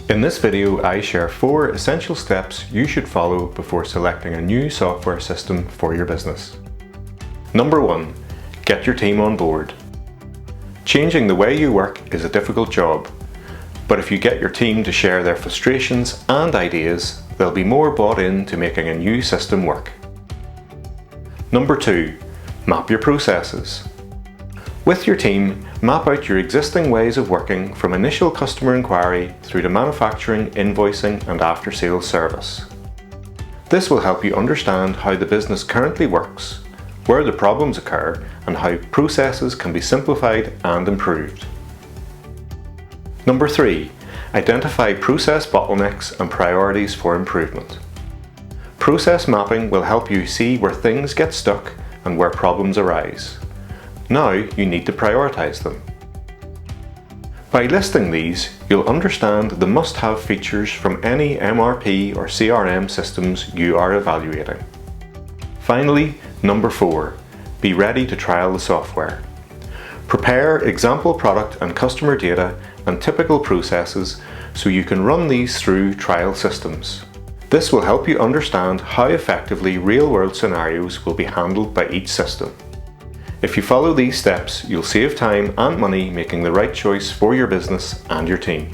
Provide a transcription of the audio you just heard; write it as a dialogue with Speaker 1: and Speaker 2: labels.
Speaker 1: In this video, I share 4 essential steps you should follow before selecting a new software system for your business. Number 1. Get your team on board. Changing the way you work is a difficult job, but if you get your team to share their frustrations and ideas, they'll be more bought in to making a new system work. Number 2. Map your processes. With your team, map out your existing ways of working from initial customer inquiry through to manufacturing, invoicing and after-sales service. This will help you understand how the business currently works, where the problems occur, and how processes can be simplified and improved. Number 3. Identify process bottlenecks and priorities for improvement. Process mapping will help you see where things get stuck and where problems arise. Now you need to prioritize them. By listing these, you'll understand the must-have features from any MRP or CRM systems you are evaluating. Finally, number 4. Be ready to trial the software. Prepare example product and customer data and typical processes so you can run these through trial systems. This will help you understand how effectively real-world scenarios will be handled by each system. If you follow these steps, you'll save time and money making the right choice for your business and your team.